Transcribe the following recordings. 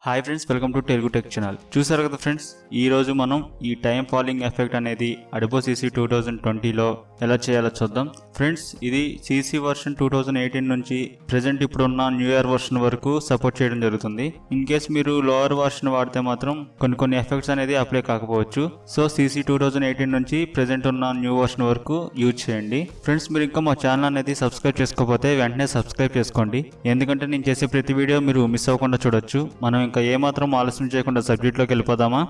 Hi friends, welcome to Telugu tech channel. చూసారు కదా friends, ఈ రోజు మనం ఈ టైం ఫాలింగ్ ఎఫెక్ట్ అనేది అడోబ్ CC 2020లో ఎలా చేయాలో చూద్దాం. ఫ్రెండ్స్, ఇది CC వర్షన్ 2018 నుంచి ప్రెజెంట్ ఇప్పుడున్న న్యూ ఇయర్ వర్షన్ వరకు సపోర్ట్ చేయడం జరుగుతుంది. ఇన్ కేస్ మీరు లోవర్ వర్షన్ వాడితే మాత్రం కొన్ని ఎఫెక్ట్స్ అనేది అప్లై కాకపోవచ్చు. సో CC 2018 నుంచి ప్రెజెంట్ ఉన్న న్యూ వర్షన్ వరకు యూజ్ చేయండి. ఫ్రెండ్స్, మీరు ఇంకా మా ఛానల్ అనేది సబ్స్క్రైబ్ చేసుకోకపోతే వెంటనే సబ్స్క్రైబ్ చేసుకోండి. ఎందుకంటే నేను చేసే ప్రతి వీడియో మీరు మిస్ అవ్వకుండా చూడొచ్చు. మనం ఇంకా ఏమాత్రం ఆలస్యం చేయకుండా సబ్జెక్ట్లోకి వెళ్ళిపోదామా?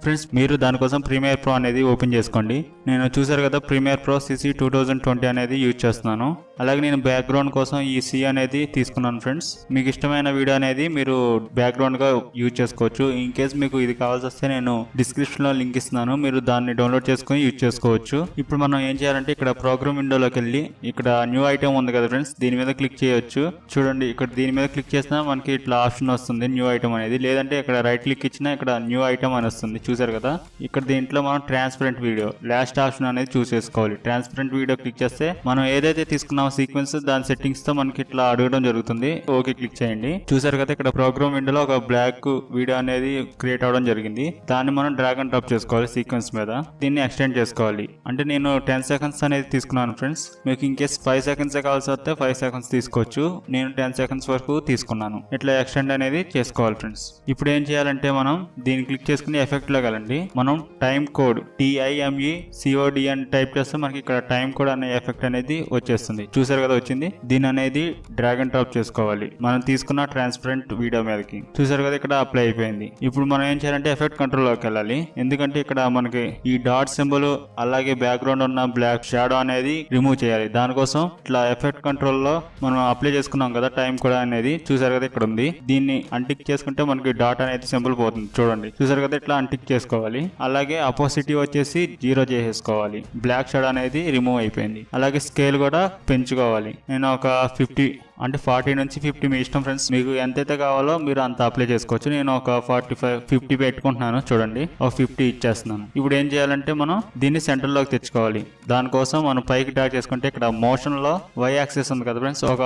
ఫ్రెండ్స్, మీరు దానికోసం ప్రీమియర్ ప్రో అనేది ఓపెన్ చేసుకోండి. నేను చూసారు కదా, ప్రీమియర్ ప్రో CC 2020 అనేది యూజ్ చేస్తున్నాను. అలాగే నేను బ్యాక్గ్రౌండ్ కోసం ఈ C అనేది తీసుకున్నాను. ఫ్రెండ్స్, మీకు ఇష్టమైన వీడియో అనేది మీరు బ్యాక్గ్రౌండ్గా యూజ్ చేసుకోవచ్చు. ఇన్ కేస్ మీకు ఇది కావాల్సి వస్తే నేను డిస్క్రిప్షన్లో లింక్ ఇస్తున్నాను, మీరు దాన్ని డౌన్లోడ్ చేసుకొని యూజ్ చేసుకోవచ్చు. ఇప్పుడు మనం ఏం చేయాలంటే ఇక్కడ ప్రోగ్రామ్ విండోలోకి వెళ్ళి ఇక్కడ న్యూ ఐటమ్ ఉంది కదా ఫ్రెండ్స్, దీని మీద క్లిక్ చేయొచ్చు. చూడండి, ఇక్కడ దీని మీద క్లిక్ చేసినా మనకి ఇట్లా ఆప్షన్ వస్తుంది న్యూ ఐటమ్ అనేది. లేదంటే ఇక్కడ రైట్ క్లిక్ ఇచ్చినా ఇక్కడ న్యూ ఐటమ్ అని వస్తుంది. చూసారు కదా, ఇక్కడ దీంట్లో మనం ట్రాన్స్పరెంట్ వీడియో లాస్ట్ ఆప్షన్ అనేది చూస్ చేసుకోవాలి. ట్రాన్స్పరెంట్ వీడియో క్లిక్ చేస్తే మనం ఏదైతే తీసుకున్నామో సీక్వెన్స్ దాని సెట్టింగ్స్ తో మనకి ఇట్లా అడగడం జరుగుతుంది. ఓకే క్లిక్ చేయండి. చూసారు కదా, ఇక్కడ ప్రోగ్రామ్ విండోలో ఒక బ్లాక్ వీడియో అనేది క్రియేట్ అవడం జరిగింది. దాన్ని మనం డ్రాగ్ అండ్ డ్రాప్ చేసుకోవాలి సీక్వెన్స్ మీద. దీన్ని ఎక్స్టెండ్ చేసుకోవాలి. అంటే నేను 10 సెకండ్స్ అనేది తీసుకున్నాను ఫ్రెండ్స్. మీకు ఇన్ కేస్ 5 సెకండ్స్ కావాల్సి వస్తే 5 సెకండ్స్ తీసుకోవచ్చు. నేను 10 సెకండ్స్ వరకు తీసుకున్నాను. ఇట్లా ఎక్స్టెండ్ అనేది చేసుకోవాలి ఫ్రెండ్స్. ఇప్పుడు ఏం చేయాలంటే మనం దీన్ని క్లిక్ చేసుకుని ఎఫెక్ట్ లో వెళ్ళండి. మనం టైం కోడ్ TIMECOD అని టైప్ చేస్తే మనకి ఇక్కడ టైం కోడ్ అనే ఎఫెక్ట్ అనేది వచ్చేస్తుంది. చూసారు కదా, వచ్చింది. దీని అనేది డ్రాగ్ అండ్ డ్రాప్ చేసుకోవాలి మనం తీసుకున్న ట్రాన్స్పరెంట్ వీడియో మీదకి. చూసారు కదా, ఇక్కడ అప్లై అయిపోయింది. ఇప్పుడు మనం ఏం చేయాలంటే ఎఫెక్ట్ కంట్రోల్ లోకి వెళ్ళాలి. ఎందుకంటే ఇక్కడ మనకి ఈ డాట్ సింబల్ అలాగే బ్యాక్గ్రౌండ్ ఉన్న బ్లాక్ షాడో అనేది రిమూవ్ చేయాలి. దానికోసం ఇట్లా ఎఫెక్ట్ కంట్రోల్ లో మనం అప్లై చేసుకున్నాం కదా టైం కోడ్ అనేది. చూసారు కదా, ఇక్కడ ఉంది. దీన్ని అన్టిక్ చేసుకుంటే మనకి డాట్ అనేది సింబల్ పోతుంది. చూడండి, చూసారు కదా, ఇట్లా అన్టిక్ చేసుకోవాలి. అలాగే అపోసిటీ వచ్చేసి 0 చేసేసుకోవాలి. బ్లాక్ షాడో అనేది రిమూవ్ అయిపోయింది. అలాగే స్కేల్ కూడా పెంచుకోవాలి. నేను ఒక 50 అంటే 40 నుంచి 50 మీ ఇష్టం ఫ్రెండ్స్. మీకు ఎంతైతే కావాలో మీరు అంత అప్లై చేసుకోవచ్చు. నేను ఒక 50 పెట్టుకుంటున్నాను. చూడండి, ఒక 50 ఇచ్చేస్తున్నాను. ఇప్పుడు ఏం చేయాలంటే మనం దీన్ని సెంటర్ లోకి తెచ్చుకోవాలి. దానికోసం మనం పైకి డ్రాగ్ చేసుకుంటే ఇక్కడ మోషన్ లో Y యాక్సిస్ ఉంది కదా ఫ్రెండ్స్, ఒక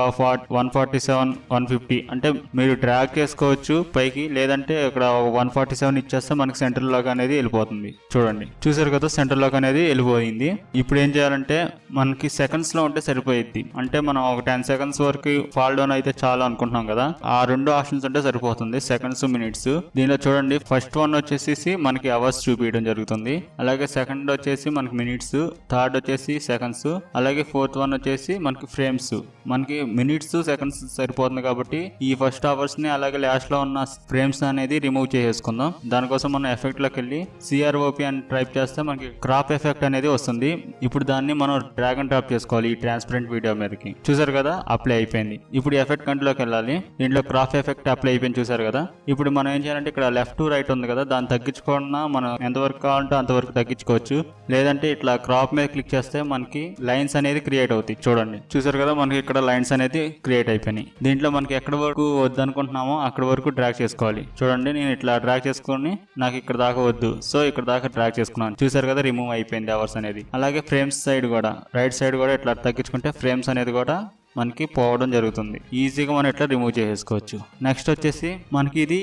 147 150 అంటే మీరు డ్రాగ్ చేసుకోవచ్చు పైకి. లేదంటే ఇక్కడ 147 ఇచ్చేస్తే మనకి సెంటర్ లోకి అనేది వెళ్ళిపోతుంది. చూడండి, చూసారు కదా, సెంటర్ లోకి అనేది వెళ్ళిపోయింది. ఇప్పుడు ఏం చేయాలంటే మనకి సెకండ్స్ లో ఉంటే సరిపోయింది. అంటే మనం ఒక 10 సెకండ్స్ వరకు ఫాల్ డౌన్ అయితే చాలు అనుకుంటున్నాం కదా, ఆ రెండు ఆప్షన్స్ ఉంటే సరిపోతుంది. Seconds minutes. దీనిలో చూడండి, ఫస్ట్ వన్ వచ్చేసి మనకి అవర్స్ చూపించడం జరుగుతుంది. అలాగే సెకండ్ వచ్చేసి మనకి మినిట్స్, థర్డ్ వచ్చేసి సెకండ్స్, అలాగే ఫోర్త్ వన్ వచ్చేసి మనకి ఫ్రేమ్స్. మనకి మినిట్స్ సెకండ్స్ సరిపోతుంది కాబట్టి ఈ ఫస్ట్ అవర్స్ ని అలాగే లాస్ట్ లో ఉన్న ఫ్రేమ్స్ అనేది రిమూవ్ చేసేసుకుందాం. దానికోసం మనం ఎఫెక్ట్ లోకి వెళ్ళి CROP అని టైప్ చేస్తే మనకి క్రాప్ ఎఫెక్ట్ అనేది వస్తుంది. ఇప్పుడు దాన్ని మనం డ్రాగ్ అండ్ డ్రాప్ చేసుకోవాలి ఈ ట్రాన్స్పరెంట్ వీడియో మీదకి. చూసారు కదా, అప్లై అయిపోయింది. ఇప్పుడు ఎఫెక్ట్ కంట్లోకి వెళ్ళాలి. దీంట్లో క్రాప్ ఎఫెక్ట్ అప్లై అయిపోయింది. చూసారు కదా, ఇప్పుడు మనం ఏం చేయాలంటే ఇక్కడ లెఫ్ట్ టు రైట్ ఉంది కదా, దాన్ని తగ్గించుకోకుండా మనం ఎంతవరకు కావాలంటే అంతవరకు తగ్గించుకోవచ్చు. లేదంటే ఇట్లా క్రాప్ మీద క్లిక్ చేస్తే మనకి లైన్స్ అనేది క్రియేట్ అవుతాయి. చూడండి, చూసారు కదా, మనకి ఇక్కడ లైన్స్ అనేది క్రియేట్ అయిపోయినాయి. దీంట్లో మనకి ఎక్కడ వరకు వద్దు అనుకుంటున్నామో అక్కడ వరకు డ్రాగ్ చేసుకోవాలి. చూడండి, నేను ఇట్లా డ్రాగ్ చేసుకుని నాకు ఇక్కడ దాకా వద్దు, సో ఇక్కడ దాకా డ్రాగ్ చేసుకున్నాను. చూసారు కదా, రిమూవ్ అయిపోయింది అవర్స్ అనేది. అలాగే ఫ్రేమ్స్ సైడ్ కూడా, రైట్ సైడ్ కూడా ఇట్లా తగ్గించుకుంటే ఫ్రేమ్స్ అనేది కూడా మనకి పోవడం జరుగుతుంది. ఈజీగా మనం ఇట్లా రిమూవ్ చేసేసుకోవచ్చు. నెక్స్ట్ వచ్చేసి మనకి ఇది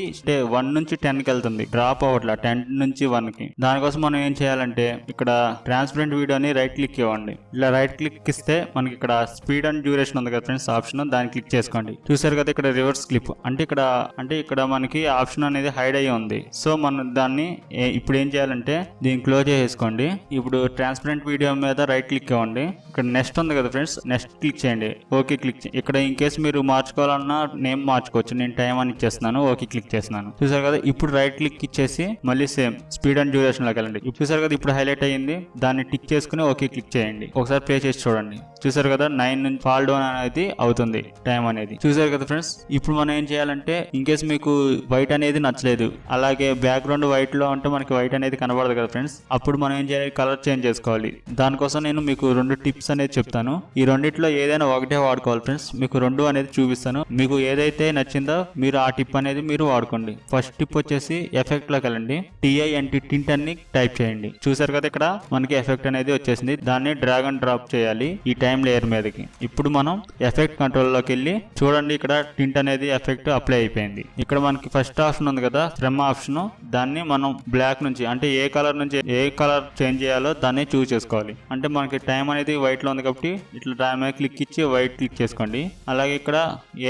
1 నుంచి 10కి వెళ్తుంది, డ్రాప్ అవ్వట్లా 10 నుంచి 1కి. దానికోసం మనం ఏం చేయాలంటే ఇక్కడ ట్రాన్స్పరెంట్ వీడియోని రైట్ క్లిక్ ఇవ్వండి. ఇలా రైట్ క్లిక్ ఇస్తే మనకి ఇక్కడ స్పీడ్ అండ్ డ్యూరేషన్ ఉంది కదా ఫ్రెండ్స్ ఆప్షన్, దాన్ని క్లిక్ చేసుకోండి. చూసారు కదా, ఇక్కడ రివర్స్ క్లిప్ అంటే ఇక్కడ మనకి ఆప్షన్ అనేది హైడ్ అయ్యి ఉంది. సో మనం దాన్ని ఇప్పుడు ఏం చేయాలంటే దీన్ని క్లోజ్ చేసేసుకోండి. ఇప్పుడు ట్రాన్స్పరెంట్ వీడియో మీద రైట్ క్లిక్ ఇవ్వండి. ఇక్కడ నెక్స్ట్ ఉంది కదా ఫ్రెండ్స్, నెక్స్ట్ క్లిక్ చేయండి. Okay click. ఇక్కడ ఇన్ కేస్ మీరు మార్చుకోవాలన్నా నేమ్ మార్చుకోవచ్చు. నేను టైం అని ఇచ్చేస్తున్నాను. ఓకే క్లిక్ చేస్తున్నాను. చూసారు కదా, ఇప్పుడు రైట్ క్లిక్ ఇచ్చేసి మళ్ళీ సేమ్ స్పీడ్ అండ్ డ్యూరేషన్ లోకి వెళ్ళండి. చూసారు కదా, ఇప్పుడు హైలైట్ అయ్యింది. దాన్ని టిక్ చేసుకుని ఓకే క్లిక్ చేయండి. ఒకసారి ప్లే చేసి చూడండి. చూసారు కదా, 9 నుంచి ఫాల్ డౌన్ అనేది అవుతుంది టైం అనేది. చూసారు కదా ఫ్రెండ్స్, ఇప్పుడు మనం ఏం చేయాలంటే ఇన్ కేస్ మీకు వైట్ అనేది నచ్చలేదు, అలాగే బ్యాక్గ్రౌండ్ వైట్ లో ఉంటే మనకి వైట్ అనేది కనబడదు కదా ఫ్రెండ్స్, అప్పుడు మనం ఏం చేయాలి, కలర్ చేంజ్ చేసుకోవాలి. దానికోసం నేను మీకు 2 టిప్స్ అనేది చెప్తాను. ఈ రెండిట్లో ఏదైనా ఒకటే వాడుకోవాలి ఫ్రెండ్స్. మీకు రెండు అనేది చూపిస్తాను. మీకు ఏదైతే నచ్చిందో మీరు ఆ టిప్ అనేది మీరు వాడుకోండి. ఫస్ట్ టిప్ వచ్చేసి ఎఫెక్ట్ లోకి వెళ్ళండి. TINT అని టైప్ చేయండి. చూసారు కదా ఇక్కడ మనకి ఎఫెక్ట్ అనేది వచ్చేసింది. దాన్ని డ్రాగ్ అండ్ డ్రాప్ చేయాలి ఈ టైం లేయర్ మీదకి. ఇప్పుడు మనం ఎఫెక్ట్ కంట్రోల్ లోకి వెళ్ళి చూడండి, ఇక్కడ టింట్ అనేది ఎఫెక్ట్ అప్లై అయిపోయింది. ఇక్కడ మనకి ఫస్ట్ ఆప్షన్ ఉంది కదా ఫ్రమ్ ఆప్షన్, దాన్ని మనం బ్లాక్ నుంచి అంటే ఏ కలర్ నుంచి ఏ కలర్ చేంజ్ చేయాలో దాన్ని చూస్ చేసుకోవాలి. అంటే మనకి టైం అనేది వైట్ లో ఉంది కాబట్టి ఇట్లా టైం క్లిక్ ఇచ్చి వైట్ క్లిక్ చేసుకోండి. అలాగే ఇక్కడ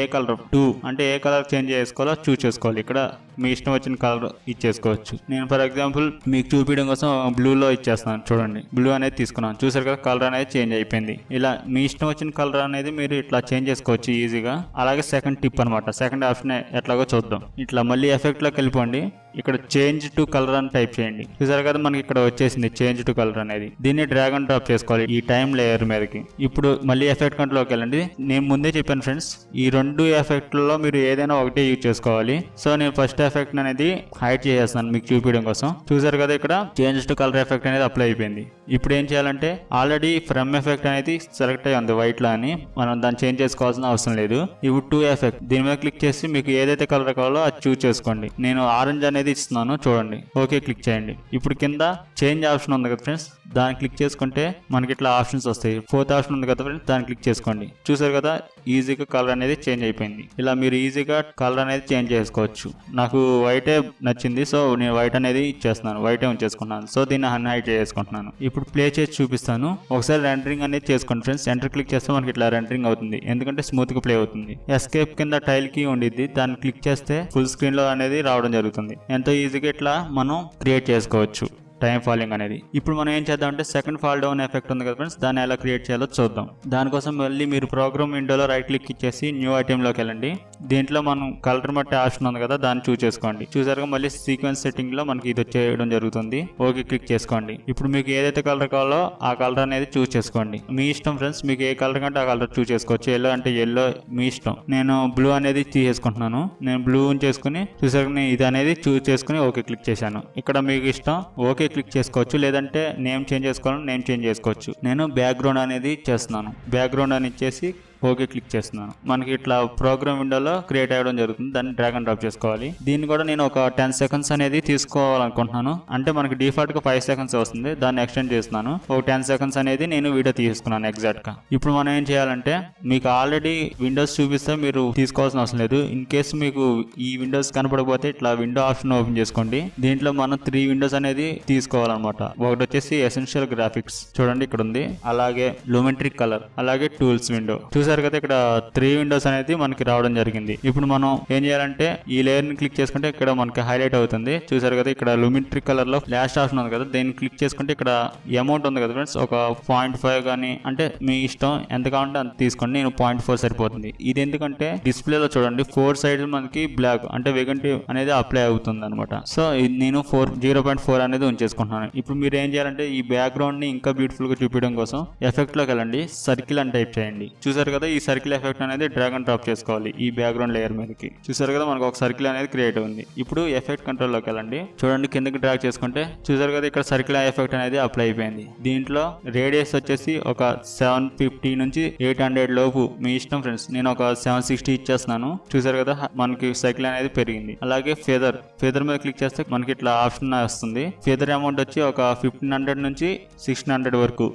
ఏ కలర్ 2 అంటే ఏ కలర్ చేంజ్ చేసుకోవాలో చూస్ చేసుకోవాలి. ఇక్కడ మీ ఇష్టం వచ్చిన కలర్ ఇచ్చేసుకోవచ్చు. నేను ఫర్ ఎగ్జాంపుల్ మీకు చూపించడం కోసం బ్లూలో ఇచ్చేస్తాను. చూడండి, బ్లూ అనేది తీసుకున్నాను. చూసారు కదా కలర్ అనేది చేంజ్ అయిపోయింది. ఇలా మీ ఇష్టం వచ్చిన కలర్ అనేది మీరు ఇట్లా చేంజ్ చేసుకోవచ్చు ఈజీగా. అలాగే సెకండ్ టిప్ అనమాట, సెకండ్ ఆప్షన్ ఎట్లాగో చూద్దాం. ఇట్లా మళ్ళీ ఎఫెక్ట్ లోకి వెళ్ళిపోండి. ఇక్కడ చేంజ్ టు కలర్ అని టైప్ చేయండి. చూసారు కదా మనకి ఇక్కడ వచ్చేసింది చేంజ్ టు కలర్ అనేది. దీన్ని డ్రాగ్ అండ్ డ్రాప్ చేసుకోవాలి ఈ టైం లేయర్ మీదకి. ఇప్పుడు మళ్ళీ ఎఫెక్ట్ కంట్రోల్కి వెళ్ళండి. నేను ముందే చెప్పాను ఫ్రెండ్స్, ఈ రెండు ఎఫెక్ట్లలో మీరు ఏదైనా ఒకటే యూజ్ చేసుకోవాలి. సో నేను ఫస్ట్ ఎఫెక్ట్ అనేది హైడ్ చేసేస్తాను మీకు చూపించడం కోసం. చూసారు కదా ఇక్కడ చేంజ్ టు కలర్ ఎఫెక్ట్ అనేది అప్లై అయిపోయింది. ఇప్పుడు ఏం చేయాలంటే ఆల్రెడీ ఫ్రమ్ ఎఫెక్ట్ అనేది సెలెక్ట్ అయ్యి ఉంది వైట్ లో అని, మనం దాన్ని చేంజ్ చేసుకోవాల్సిన అవసరం లేదు. ఇప్పుడు 2 ఎఫెక్ట్ దీని మీద క్లిక్ చేసి మీకు ఏదైతే కలర్ కావాలో అది చూస్ చేసుకోండి. నేను ఆరెంజ్ అనేది ఇస్తున్నాను, చూడండి. ఓకే క్లిక్ చేయండి. ఇప్పుడు కింద చేంజ్ ఆప్షన్ ఉంది కదా ఫ్రెండ్స్, దాన్ని క్లిక్ చేసుకుంటే మనకి ఇట్లా ఆప్షన్స్ వస్తాయి. 4th ఆప్షన్ ఉంది కదా ఫ్రెండ్స్, దాన్ని క్లిక్ చేసుకోండి. చూసారు కదా ఈజీగా కలర్ అనేది చేంజ్ అయిపోయింది. ఇలా మీరు ఈజీగా కలర్ అనేది చేంజ్ చేసుకోవచ్చు. నాకు వైటే నచ్చింది, సో నేను వైట్ అనేది ఇచ్చేస్తున్నాను, వైటే ఉంచేసుకున్నాను. సో దీన్ని హైడ్ చేసుకుంటున్నాను. ఇప్పుడు ప్లే చేసి చూపిస్తాను. ఒకసారి రెండరింగ్ అనేది చేసుకోండి ఫ్రెండ్స్. ఎంటర్ క్లిక్ చేస్తే మనకి ఇట్లా రెండరింగ్ అవుతుంది, ఎందుకంటే స్మూత్ గా ప్లే అవుతుంది. ఎస్కేప్ కింద టైల్ కీ ఉండిద్ది, దాన్ని క్లిక్ చేస్తే ఫుల్ స్క్రీన్ లో అనేది రావడం జరుగుతుంది. ఎంతో ఈజీగా ఇట్లా మనం క్రియేట్ చేసుకోవచ్చు టైం ఫాలింగ్ అనేది. ఇప్పుడు మనం ఏం చేద్దాం అంటే సెకండ్ ఫాల్ డౌన్ ఎఫెక్ట్ ఉంది కదా ఫ్రెండ్స్, దాన్ని ఎలా క్రియేట్ చేయాలో చూద్దాం. దానికోసం మళ్ళీ మీరు ప్రోగ్రామ్ విండోలో రైట్ క్లిక్ ఇచ్చేసి న్యూ ఐటెం లోకి వెళ్ళండి. దీంట్లో మనం కలర్ బట్టి ఆప్షన్ ఉంది కదా, దాన్ని చూస్ చేసుకోండి. చూసారుగా మళ్ళీ సీక్వెన్స్ సెట్టింగ్ లో మనకి ఇది వచ్చేయడం జరుగుతుంది. ఓకే క్లిక్ చేసుకోండి. ఇప్పుడు మీకు ఏదైతే కలర్ కావాలో ఆ కలర్ అనేది చూస్ చేసుకోండి. మీ ఇష్టం ఫ్రెండ్స్, మీకు ఏ కలర్ కంటే ఆ కలర్ చూస్ చేసుకోవచ్చు. ఎల్లో అంటే ఎల్లో మీ ఇష్టం. నేను బ్లూ అనేది తీసేసుకుంటున్నాను. నేను బ్లూ చేసుకుని చూసారు ఇది అనేది చూస్ చేసుకుని ఓకే క్లిక్ చేశాను. ఇక్కడ మీకు ఇష్టం ఓకే క్లిక్ చేసుకోవచ్చు, లేదంటే నేమ్ చేంజ్ చేసుకోవాలని నేమ్ చేంజ్ చేసుకోవచ్చు. నేను బ్యాక్గ్రౌండ్ అనేది ఇచ్చేస్తున్నాను. బ్యాక్గ్రౌండ్ అని ఇచ్చేసి ఓకే క్లిక్ చేస్తున్నాను. మనకి ఇట్లా ప్రోగ్రామ్ విండోలో క్రియేట్ అవ్వడం జరుగుతుంది. దాన్ని డ్రాగ్ అండ్ డ్రాప్ చేసుకోవాలి. దీన్ని కూడా నేను ఒక 10 సెకండ్స్ అనేది తీసుకోవాలనుకుంటున్నాను. అంటే మనకి డిఫాల్ట్ గా 5 సెకండ్స్ వస్తుంది, దాన్ని ఎక్స్టెండ్ చేస్తున్నాను. ఒక 10 సెకండ్స్ అనేది నేను వీడియో తీసుకున్నాను ఎగ్జాక్ట్ గా. ఇప్పుడు మనం ఏం చేయాలంటే మీకు ఆల్రెడీ విండోస్ చూపిస్తే మీరు తీసుకోవాల్సిన అవసరం లేదు. ఇన్ కేసు మీకు ఈ విండోస్ కనపడకపోతే ఇట్లా విండో ఆప్షన్ ఓపెన్ చేసుకోండి. దీంట్లో మనం 3 విండోస్ అనేది తీసుకోవాలన్నమాట. ఒకటి వచ్చేసి ఎసెన్షియల్ గ్రాఫిక్స్, చూడండి ఇక్కడ ఉంది. అలాగే లూమెట్రిక్ కలర్, అలాగే టూల్స్ విండో. చూసారు కదా ఇక్కడ 3 విండోస్ అనేది మనకి రావడం జరిగింది. ఇప్పుడు మనం ఏం చేయాలంటే ఈ లేయర్ ని క్లిక్ చేసుకుంటే ఇక్కడ మనకి హైలైట్ అవుతుంది. చూసారు కదా ఇక్కడ లూమెట్రిక్ కలర్ లో లాస్ట్ ఆప్షన్ ఉంది కదా, దీన్ని క్లిక్ చేసుకుంటే ఇక్కడ అమౌంట్ ఉంది కదా ఫ్రెండ్స్, ఒక 0.5 కానీ అంటే మీ ఇష్టం ఎంత కావాలంటే అంత తీసుకోండి. నేను 0.4 సరిపోతుంది. ఇది ఎందుకంటే డిస్ప్లేలో చూడండి 4 సైడ్ మనకి బ్లాక్ అంటే వెగంటి అనేది అప్లై అవుతుంది అనమాట. సో నేను 0.4 అనేది ఉంచేసుకుంటున్నాను. ఇప్పుడు మీరు ఏం చేయాలంటే ఈ బ్యాక్గ్రౌండ్ ని ఇంకా బ్యూటిఫుల్ గా చూపించడం కోసం ఎఫెక్ట్ లోకి వెళ్ళండి, సర్కిల్ అని టైప్ చేయండి. చూసారు కదా ఈ సర్కిల్ ఎఫెక్ట్ అనేది డ్రాగ్ అండ్ డ్రాప్ చేసుకోవాలి ఈ బ్యాక్గ్రౌండ్ లేయర్ మీదకి. చూసారు కదా మనకు ఒక సర్కిల్ అనేది క్రియేట్ ఉంది. ఇప్పుడు ఎఫెక్ట్ కంట్రోల్ లోకి వెళ్ళండి. చూడండి కిందకి డ్రాగ్ చేసుకుంటే చూసారు కదా ఇక్కడ సర్కిల్ ఎఫెక్ట్ అనేది అప్లై అయిపోయింది. దీంట్లో రేడియస్ వచ్చేసి ఒక 750 నుంచి 800 లోపు మీ ఇష్టం ఫ్రెండ్స్. నేను ఒక 760 ఇచ్చేస్తున్నాను. చూసారు కదా మనకి సర్కిల్ అనేది పెరిగింది. అలాగే ఫెదర్ మీద క్లిక్ చేస్తే మనకి ఇట్లా ఆప్షన్ వస్తుంది. ఫెదర్ అమౌంట్ వచ్చి ఒక 1500 నుంచి 1600 వరకు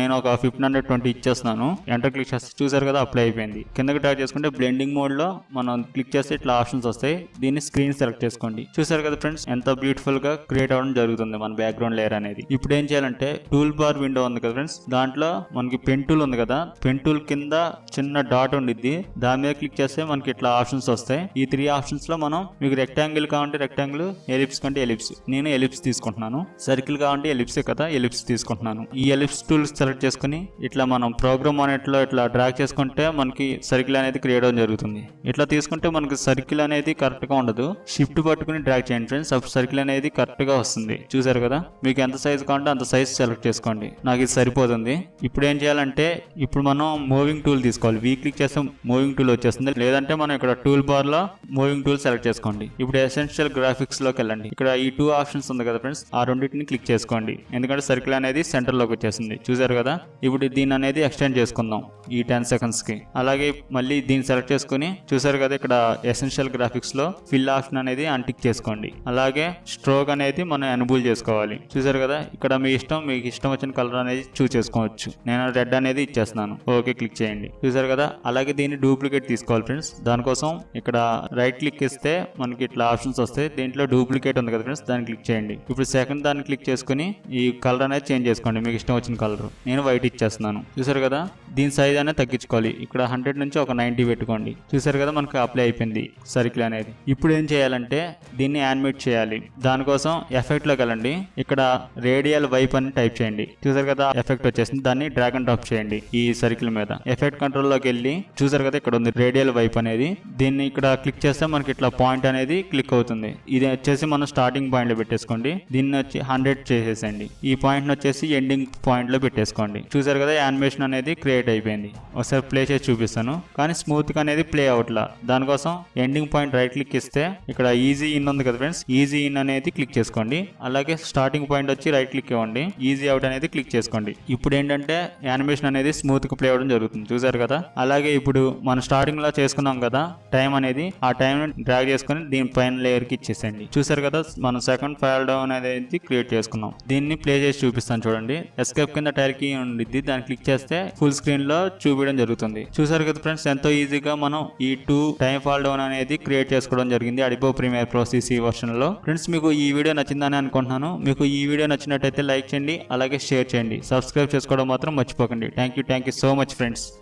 నేను ఒక 1520 ఇచ్చేస్తున్నాను. ఎంటర్ క్లిక్ చేస్తే చూసారు కదా అప్లై అయిపోయింది. కిందకి డ్రాగ్ చేసుకుంటే బ్లెండింగ్ మోడ్ లో మనం క్లిక్ చేస్తే ఇట్లా ఆప్షన్స్ వస్తాయి. దీన్ని స్క్రీన్ సెలెక్ట్ చేసుకోండి. చూసారు కదా ఫ్రెండ్స్ ఎంత బ్యూటిఫుల్ గా క్రియేట్ అవ్వడం జరుగుతుంది మన బ్యాక్గ్రౌండ్ లేయర్ అనేది. ఇప్పుడు ఏం చేయాలంటే టూల్ బార్ విండో ఉంది కదా ఫ్రెండ్స్, దాంట్లో మనకి పెన్ టూల్ ఉంది కదా, పెన్ టూల్ కింద చిన్న డాట్ ఉండిద్ది. దాని మీద క్లిక్ చేస్తే మనకి ఇట్లా ఆప్షన్స్ వస్తాయి. ఈ 3 ఆప్షన్స్ లో మనం మీకు రెక్టాంగిల్ కావాలంటే రెక్టాంగిల్, ఎలిప్స్ కంటే ఎలిప్స్. నేను ఎలిప్స్ తీసుకుంటున్నాను. సర్కిల్ కావాలంటే ఎలిప్సే కదా, ఎలిప్స్ తీసుకుంటున్నాను. ఈ ఎలిప్స్ టూల్ సెలెక్ట్ చేసుకుని ఇట్లా మనం ప్రోగ్రామ్ మానిటర్ లో ఇట్లా డ్రాగ్ చేసుకుంటే మనకి సర్కిల్ అనేది క్రియేట్ అవ్వడం జరుగుతుంది. ఇట్లా తీసుకుంటే మనకి సర్కిల్ అనేది కరెక్ట్ గా ఉండదు. షిఫ్ట్ పట్టుకుని డ్రాగ్ చేయండి ఫ్రెండ్స్, అప్పుడు సర్కిల్ అనేది కరెక్ట్ గా వస్తుంది. చూసారు కదా మీకు ఎంత సైజ్ కావాలంటే అంత సైజ్ సెలెక్ట్ చేసుకోండి. నాకు ఇది సరిపోతుంది. ఇప్పుడు ఏం చేయాలంటే ఇప్పుడు మనం మూవింగ్ టూల్ తీసుకోవాలి. వీ క్లిక్ చేస్తే మూవింగ్ టూల్ వచ్చేస్తుంది, లేదంటే మనం ఇక్కడ టూల్ బార్ లో మూవింగ్ టూల్ సెలెక్ట్ చేసుకోండి. ఇప్పుడు ఎసెన్షియల్ గ్రాఫిక్స్ లోకి వెళ్ళండి. ఇక్కడ ఈ 2 ఆప్షన్స్ ఉంది కదా ఫ్రెండ్స్, ఆ రెండింటిని క్లిక్ చేసుకోండి. ఎందుకంటే సర్కిల్ అనేది సెంటర్ లోకి వచ్చేసింది. చూసారు కదా ఇప్పుడు దీన్ని అనేది ఎక్స్టెండ్ చేసుకుందాం ఈ 10 సెకండ్స్ సెకండ్స్ కి. అలాగే మళ్ళీ దీన్ని సెలెక్ట్ చేసుకుని చూసారు కదా ఇక్కడ ఎసెన్షియల్ గ్రాఫిక్స్ లో ఫిల్ ఆప్షన్ అనేది అన్టిక్ చేసుకోండి. అలాగే స్ట్రోక్ అనేది మనం ఎనబుల్ చేసుకోవాలి. చూసారు కదా ఇక్కడ మీకు ఇష్టం వచ్చిన కలర్ అనేది చూస్ చేసుకోవచ్చు. నేను రెడ్ అనేది ఇచ్చేస్తున్నాను. ఓకే క్లిక్ చేయండి. చూసారు కదా అలాగే దీన్ని డూప్లికేట్ తీసుకోవాలి ఫ్రెండ్స్. దానికోసం ఇక్కడ రైట్ క్లిక్ ఇస్తే మనకి ఇట్లా ఆప్షన్స్ వస్తాయి. దీంట్లో డూప్లికేట్ ఉంది కదా ఫ్రెండ్స్, దాన్ని క్లిక్ చేయండి. ఇప్పుడు సెకండ్ దాన్ని క్లిక్ చేసుకుని ఈ కలర్ అనేది చేంజ్ చేసుకోండి, మీకు ఇష్టం వచ్చిన కలర్. నేను వైట్ ఇచ్చేస్తున్నాను. చూసారు కదా దీని సైజ్ అనేది తగ్గించుకోవాలి. ఇక్కడ 100 నుంచి ఒక 90 పెట్టుకోండి. చూసారు కదా మనకి అప్లై అయిపోయింది సర్కిల్ అనేది. ఇప్పుడు ఏం చేయాలంటే దీన్ని యానిమేట్ చేయాలి. దానికోసం ఎఫెక్ట్ లోకి వెళ్ళండి. ఇక్కడ రేడియల్ వైప్ అని టైప్ చేయండి. చూసారు కదా ఎఫెక్ట్ వచ్చేసింది. దాన్ని డ్రాగ్ అండ్ డ్రాప్ చేయండి ఈ సర్కిల్ మీద. ఎఫెక్ట్ కంట్రోల్ లోకి వెళ్ళి చూసారు కదా ఇక్కడ ఉంది రేడియల్ వైప్ అనేది. దీన్ని ఇక్కడ క్లిక్ చేస్తే మనకి ఇట్లా పాయింట్ అనేది క్లిక్ అవుతుంది. ఇది వచ్చేసి మనం స్టార్టింగ్ పాయింట్ లో పెట్టేసుకోండి. దీన్ని వచ్చి 100 చేసేసండి. ఈ పాయింట్ వచ్చేసి ఎండింగ్ పాయింట్ లో పెట్టేసుకోండి. చూసారు కదా యానిమేషన్ అనేది క్రియేట్ అయిపోయింది. ఒకసారి ప్లే చేసి చూపిస్తాను, కానీ స్మూత్ గా అనేది ప్లే అవుట్లా. దానికోసం ఎండింగ్ పాయింట్ రైట్ క్లిక్ ఇస్తే ఇక్కడ ఈజీ ఇన్ ఉంది కదా ఫ్రెండ్స్, ఈజీ ఇన్ అనేది క్లిక్ చేసుకోండి. అలాగే స్టార్టింగ్ పాయింట్ వచ్చి రైట్ క్లిక్ ఇవ్వండి, ఈజీ అవుట్ అనేది క్లిక్ చేసుకోండి. ఇప్పుడు ఏంటంటే యానిమేషన్ అనేది స్మూత్ గా ప్లే అవడం జరుగుతుంది. చూసారు కదా అలాగే ఇప్పుడు మనం స్టార్టింగ్ లో చేసుకున్నాం కదా టైం అనేది, ఆ టైం డ్రాగ్ చేసుకుని దీని పైన లేయర్ కి ఇచ్చేసండి. చూసారు కదా మనం సెకండ్ ఫైల్ డౌన్ అనేది క్రియేట్ చేసుకున్నాం. దీన్ని ప్లే చేసి చూపిస్తాను చూడండి. ఎస్కేప్ కింద టైర్ కీ ఉండిద్ది, దాన్ని క్లిక్ చేస్తే ఫుల్ స్క్రీన్ లో చూపించడం జరుగుతుంది. చూసారు కదా ఫ్రెండ్స్ ఎంతో ఈజీగా మనం ఈ 2 టైం ఫాల్ డౌన్ అనేది క్రియేట్ చేసుకోవడం జరిగింది Adobe Premiere Pro CC version లో. ఫ్రెండ్స్ మీకు ఈ వీడియో నచ్చిందని అనుకుంటున్నాను. మీకు ఈ వీడియో నచ్చినట్టయితే లైక్ చేయండి, అలాగే షేర్ చేయండి. సబ్స్క్రైబ్ చేసుకోవడం మాత్రం మర్చిపోకండి. Thank you so much friends.